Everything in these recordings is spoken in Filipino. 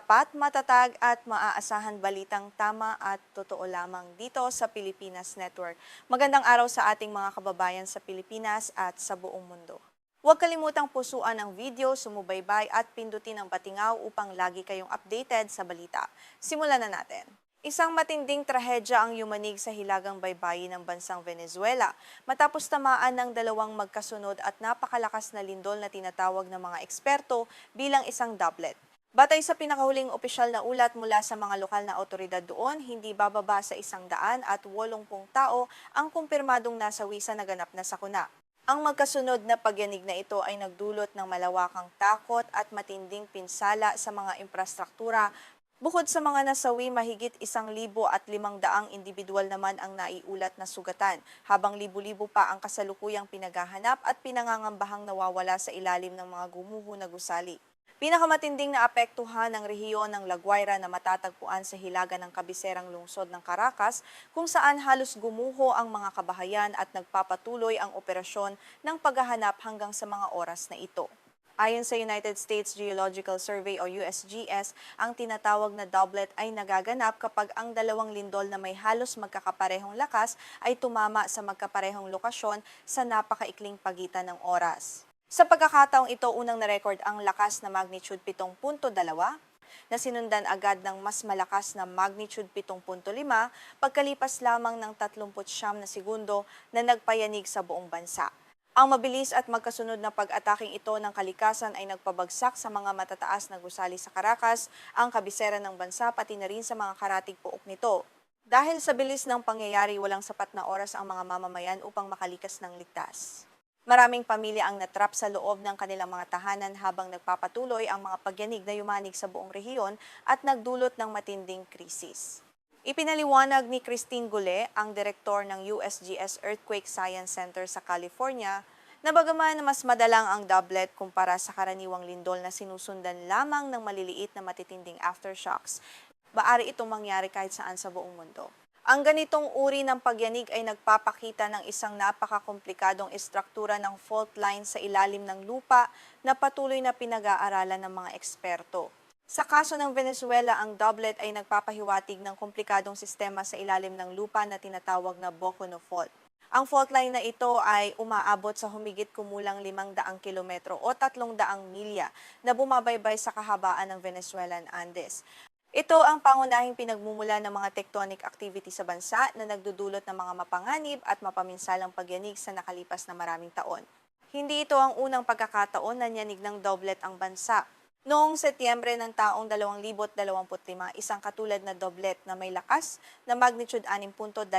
tapat, matatag at maaasahan balitang tama at totoo lamang dito sa Pilipinas Network. Magandang araw sa ating mga kababayan sa Pilipinas at sa buong mundo. Huwag kalimutang pusuan ang video, sumubaybay at pindutin ang patingaw upang lagi kayong updated sa balita. Simulan na natin. Isang matinding trahedya ang yumanig sa hilagang baybayin ng bansang Venezuela matapos tamaan ng dalawang magkasunod at napakalakas na lindol na tinatawag ng mga eksperto bilang isang doublet. Batay sa pinakahuling opisyal na ulat mula sa mga lokal na otoridad doon, hindi bababa sa 180 tao ang kumpirmadong nasawi sa naganap na sakuna. Ang magkasunod na pagyanig na ito ay nagdulot ng malawakang takot at matinding pinsala sa mga infrastruktura. Bukod sa mga nasawi, mahigit 1,500 individual naman ang naiulat na sugatan, habang libu-libo pa ang kasalukuyang pinaghahanap at pinangangambahang nawawala sa ilalim ng mga gumuho na gusali. Pinakamatinding naapektuhan ng rehiyon ng La Guaira na matatagpuan sa hilaga ng kabiserang lungsod ng Caracas, kung saan halos gumuho ang mga kabahayan at nagpapatuloy ang operasyon ng paghahanap hanggang sa mga oras na ito. Ayon sa United States Geological Survey o USGS, ang tinatawag na doublet ay nagaganap kapag ang dalawang lindol na may halos magkakaparehong lakas ay tumama sa magkaparehong lokasyon sa napakaikling pagitan ng oras. Sa pagkakataong ito, unang na-record ang lakas na magnitude 7.2 na sinundan agad ng mas malakas na magnitude 7.5 pagkalipas lamang ng 39 na segundo na nagpayanig sa buong bansa. Ang mabilis at magkasunod na pag-ataking ito ng kalikasan ay nagpabagsak sa mga matataas na gusali sa Caracas, ang kabisera ng bansa, pati na rin sa mga karatig pook nito. Dahil sa bilis ng pangyayari, walang sapat na oras ang mga mamamayan upang makalikas ng ligtas. Maraming pamilya ang natrap sa loob ng kanilang mga tahanan habang nagpapatuloy ang mga pagyanig na yumanig sa buong rehiyon at nagdulot ng matinding krisis. Ipinaliwanag ni Christine Gule, ang direktor ng USGS Earthquake Science Center sa California, na bagaman mas madalang ang doublet kumpara sa karaniwang lindol na sinusundan lamang ng maliliit na matitinding aftershocks, maaari itong mangyari kahit saan sa buong mundo. Ang ganitong uri ng pagyanig ay nagpapakita ng isang napakakomplikadong estruktura ng fault line sa ilalim ng lupa na patuloy na pinag-aaralan ng mga eksperto. Sa kaso ng Venezuela, ang doublet ay nagpapahiwatig ng komplikadong sistema sa ilalim ng lupa na tinatawag na Bocono Fault. Ang fault line na ito ay umaabot sa humigit kumulang 500 kilometro o 300 milya na bumabaybay sa kahabaan ng Venezuelan Andes. Ito ang pangunahing pinagmumula ng mga tectonic activity sa bansa na nagdudulot ng mga mapanganib at mapaminsalang pagyanig sa nakalipas na maraming taon. Hindi ito ang unang pagkakataon na nyanig ng doublet ang bansa. Noong Setyembre ng taong 2025, isang katulad na doublet na may lakas na magnitude 6.2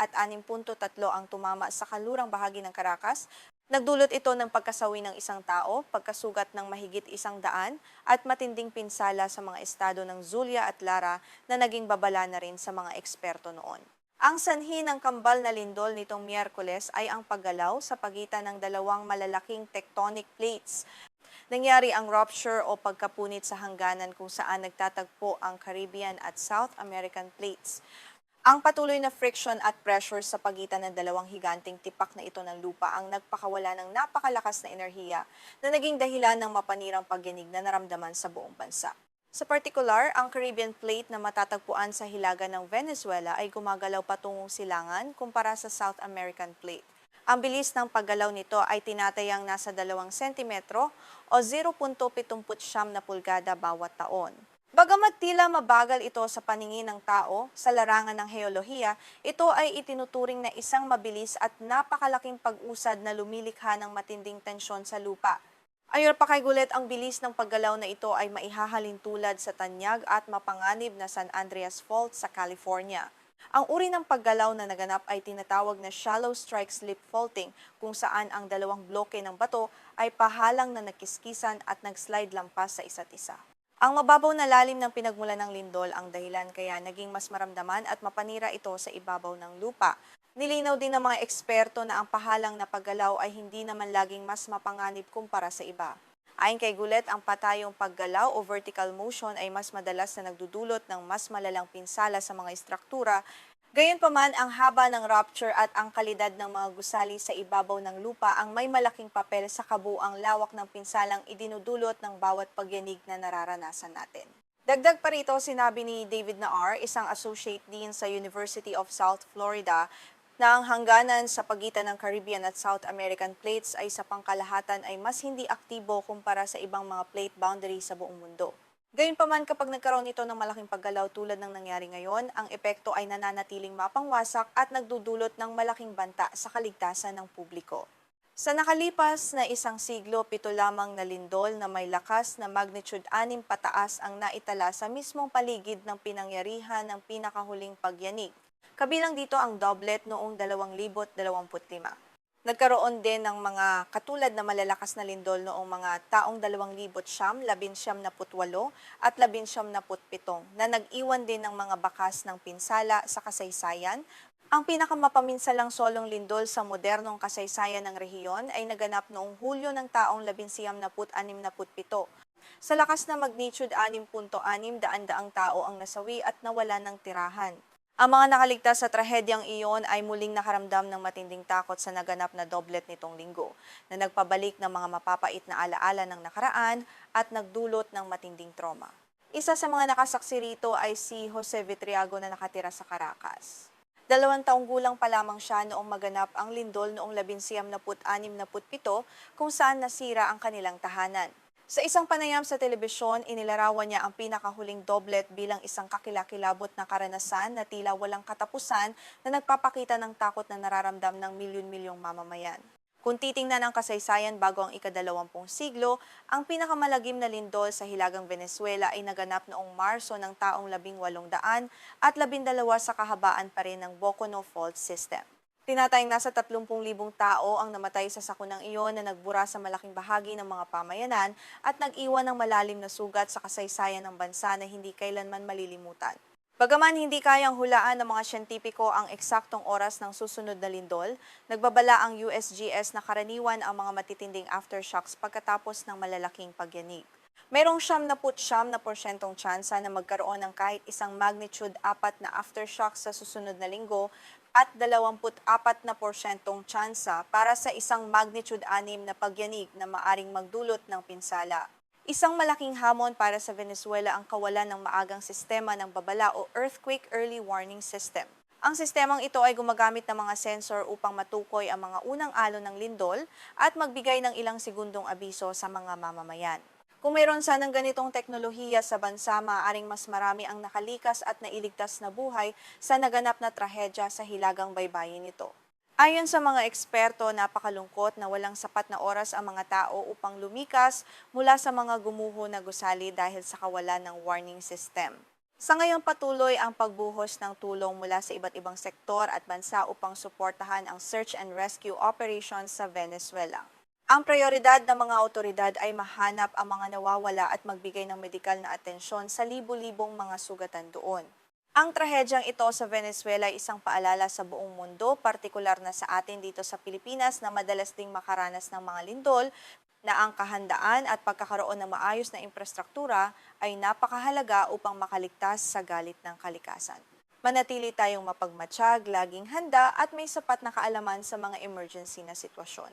at 6.3 ang tumama sa kanlurang bahagi ng Caracas. Nagdulot ito ng pagkasawi ng isang tao, pagkasugat ng mahigit 100 at matinding pinsala sa mga estado ng Zulia at Lara na naging babala na rin sa mga eksperto noon. Ang sanhi ng kambal na lindol nitong Miyerkules ay ang paggalaw sa pagitan ng dalawang malalaking tectonic plates. Nangyari ang rupture o pagkapunit sa hangganan kung saan nagtatagpo ang Caribbean at South American plates. Ang patuloy na friction at pressure sa pagitan ng dalawang higanting tipak na ito ng lupa ang nagpakawala ng napakalakas na enerhiya na naging dahilan ng mapanirang pagyanig na naramdaman sa buong bansa. Sa partikular, ang Caribbean plate na matatagpuan sa hilaga ng Venezuela ay gumagalaw patungong silangan kumpara sa South American plate. Ang bilis ng paggalaw nito ay tinatayang nasa 2 sentimetro o 0.79 na pulgada bawat taon. Bagamat tila mabagal ito sa paningin ng tao sa larangan ng heolohiya, ito ay itinuturing na isang mabilis at napakalaking pag-usad na lumilikha ng matinding tensyon sa lupa. Ayon pa kay Gulet, ang bilis ng paggalaw na ito ay maihahalin tulad sa tanyag at mapanganib na San Andreas Fault sa California. Ang uri ng paggalaw na naganap ay tinatawag na shallow strike slip faulting, kung saan ang dalawang bloke ng bato ay pahalang na nagkiskisan at nag-slide lampas sa isa't isa. Ang mababaw na lalim ng pinagmulan ng lindol ang dahilan kaya naging mas maramdaman at mapanira ito sa ibabaw ng lupa. Nilinaw din ng mga eksperto na ang pahalang na paggalaw ay hindi naman laging mas mapanganib kumpara sa iba. Ayon kay Gulet, ang patayong paggalaw o vertical motion ay mas madalas na nagdudulot ng mas malalang pinsala sa mga istruktura. Gayunpaman, ang haba ng rupture at ang kalidad ng mga gusali sa ibabaw ng lupa ang may malaking papel sa kabuuang lawak ng pinsalang idinudulot ng bawat pagyanig na nararanasan natin. Dagdag pa rito, sinabi ni David Naar, isang associate dean sa University of South Florida, na ang hangganan sa pagitan ng Caribbean at South American plates ay sa pangkalahatan ay mas hindi aktibo kumpara sa ibang mga plate boundary sa buong mundo. Gayunpaman, kapag nagkaroon ito ng malaking paggalaw tulad ng nangyari ngayon, ang epekto ay nananatiling mapangwasak at nagdudulot ng malaking banta sa kaligtasan ng publiko. Sa nakalipas na isang siglo, 7 lamang na lindol na may lakas na magnitude 6 pataas ang naitala sa mismong paligid ng pinangyarihan ng pinakahuling pagyanig. Kabilang dito ang doublet noong 2025. Nagkaroon din ng mga katulad na malalakas na lindol noong mga taong 2009, 1998 at 1997 na nag-iwan din ng mga bakas ng pinsala sa kasaysayan. Ang pinakamapaminsalang solong lindol sa modernong kasaysayan ng rehiyon ay naganap noong Hulyo ng taong 1967. Sa lakas na magnitude 6.6, daan-daang tao ang nasawi at nawala ng tirahan. Ang mga nakaligtas sa trahedyang iyon ay muling nakaramdam ng matinding takot sa naganap na doblet nitong linggo, na nagpabalik ng mga mapapait na alaala ng nakaraan at nagdulot ng matinding trauma. Isa sa mga nakasaksi rito ay si Jose Vitriago na nakatira sa Caracas. 2 taong gulang pa lamang siya noong maganap ang lindol noong 1967 kung saan nasira ang kanilang tahanan. Sa isang panayam sa telebisyon, inilarawan niya ang pinakahuling doblet bilang isang kakilakilabot na karanasan na tila walang katapusan na nagpapakita ng takot na nararamdam ng milyon-milyong mamamayan. Kung titingnan ang kasaysayan bago ang ika-20 siglo, ang pinakamalagim na lindol sa Hilagang Venezuela ay naganap noong Marso ng taong 1800 at 12 sa kahabaan pa rin ng Bocono Fault System. Tinatayang nasa 30,000 tao ang namatay sa sakunang iyon na nagbura sa malaking bahagi ng mga pamayanan at nag-iwan ng malalim na sugat sa kasaysayan ng bansa na hindi kailanman malilimutan. Bagaman hindi kayang hulaan ng mga siyentipiko ang eksaktong oras ng susunod na lindol, nagbabala ang USGS na karaniwan ang mga matitinding aftershocks pagkatapos ng malalaking pagyanig. Mayroong 79% tsansa na magkaroon ng kahit isang magnitude 4 na aftershock sa susunod na linggo at 24% tsansa para sa isang magnitude 6 na pagyanig na maaring magdulot ng pinsala. Isang malaking hamon para sa Venezuela ang kawalan ng maagang sistema ng babala o Earthquake Early Warning System. Ang sistemang ito ay gumagamit ng mga sensor upang matukoy ang mga unang alon ng lindol at magbigay ng ilang segundong abiso sa mga mamamayan. Kung mayroon sanang ganitong teknolohiya sa bansa, maaaring mas marami ang nakalikas at nailigtas na buhay sa naganap na trahedya sa hilagang baybayin nito. Ayon sa mga eksperto, napakalungkot na walang sapat na oras ang mga tao upang lumikas mula sa mga gumuho na gusali dahil sa kawalan ng warning system. Sa ngayon, patuloy ang pagbuhos ng tulong mula sa iba't ibang sektor at bansa upang suportahan ang search and rescue operations sa Venezuela. Ang prioridad ng mga otoridad ay mahanap ang mga nawawala at magbigay ng medikal na atensyon sa libu-libong mga sugatan doon. Ang trahedyang ito sa Venezuela ay isang paalala sa buong mundo, partikular na sa atin dito sa Pilipinas na madalas ding makaranas ng mga lindol, na ang kahandaan at pagkakaroon ng maayos na infrastruktura ay napakahalaga upang makaligtas sa galit ng kalikasan. Manatili tayong mapagmatsyag, laging handa at may sapat na kaalaman sa mga emergency na sitwasyon.